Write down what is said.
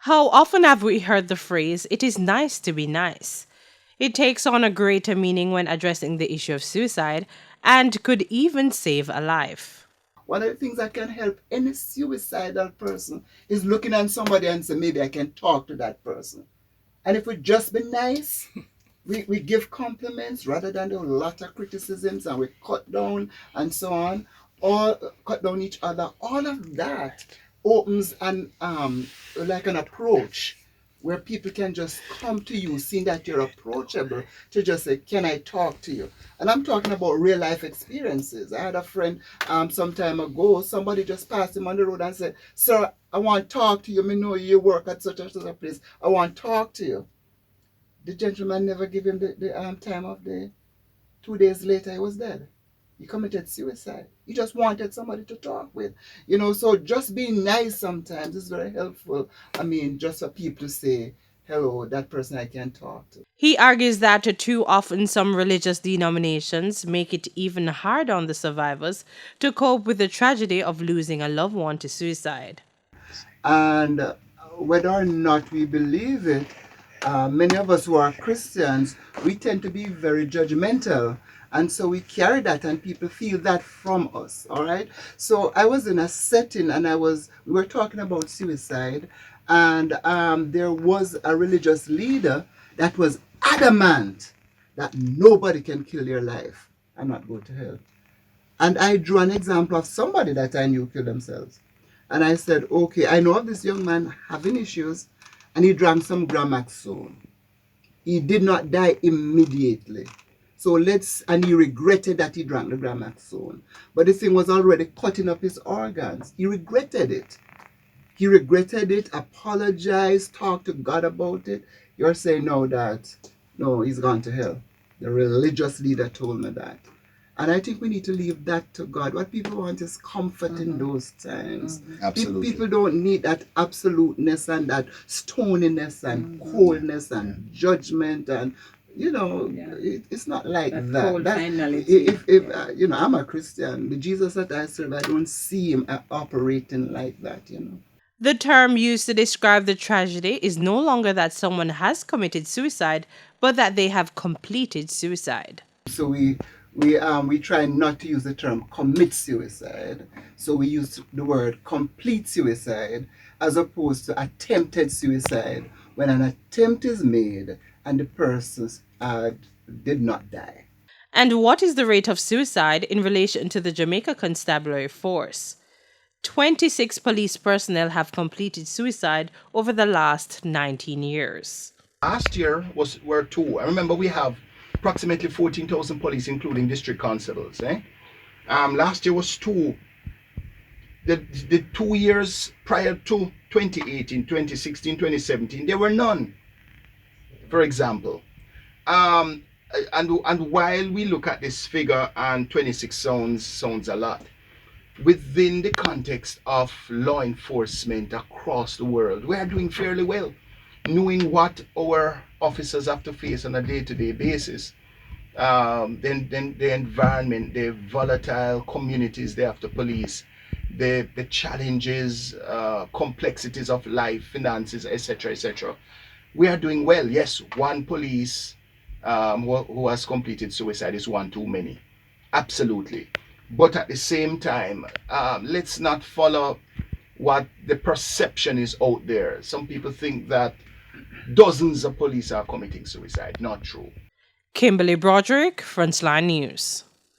How often have we heard the phrase, it is nice to be nice? It takes on a greater meaning when addressing the issue of suicide and could even save a life. One of the things that can help any suicidal person is looking at somebody and say, maybe I can talk to that person. And if we just be nice, we give compliments rather than do a lot of criticisms and we cut down and so on, or cut down each other. All of that opens like an approach where people can just come to you, seeing that you're approachable, to just say, "Can I talk to you?" And I'm talking about real life experiences. I had a friend some time ago. Somebody just passed him on the road and said, "Sir, I want to talk to you. I know you work at such and such a place. I want to talk to you." The gentleman never gave him the time of day. 2 days later, he was dead. He committed suicide. He just wanted somebody to talk with. So just being nice sometimes is very helpful. I mean, just for people to say, hello, that person I can talk to. He argues that too often some religious denominations make it even hard on the survivors to cope with the tragedy of losing a loved one to suicide. And whether or not we believe it, many of us who are Christians, we tend to be very judgmental. And so we carry that and people feel that from us. All right. So I was in a setting and we were talking about suicide, and there was a religious leader that was adamant that nobody can kill their life and not go to hell. And I drew an example of somebody that I knew killed themselves. And I said, okay, I know of this young man having issues, and he drank some Gramaxone. He did not die immediately. And he regretted that he drank the Gramaxone. But the thing was already cutting up his organs. He regretted it. He regretted it, apologized, talked to God about it. You're saying now that, no, he's gone to hell. The religious leader told me that. And I think we need to leave that to God. What people want is comfort in those times. Absolutely. People don't need that absoluteness and that stoniness and coldness and judgment and it's not like that. Cold finality. If I'm a Christian, the Jesus that I serve, I don't see him operating like that. The term used to describe the tragedy is no longer that someone has committed suicide, but that they have completed suicide. So we try not to use the term commit suicide. So we use the word complete suicide as opposed to attempted suicide, when an attempt is made and the person did not die. And what is the rate of suicide in relation to the Jamaica Constabulary Force? 26 police personnel have completed suicide over the last 19 years. Last year were two. I remember we have approximately 14,000 police, including district constables. Last year was two. The 2 years prior to 2018, 2016, 2017, there were none, for example. And while we look at this figure, and 26 sounds a lot, within the context of law enforcement across the world, we are doing fairly well, knowing what our officers have to face on a day-to-day basis. Then the environment, the volatile communities they have to police, the challenges, complexities of life, finances, etc., etc. We are doing well. Yes, one police who has completed suicide is one too many. Absolutely. But at the same time, let's not follow what the perception is out there. Some people think that dozens of police are committing suicide. Not true. Kimberly Broderick, Frontline News.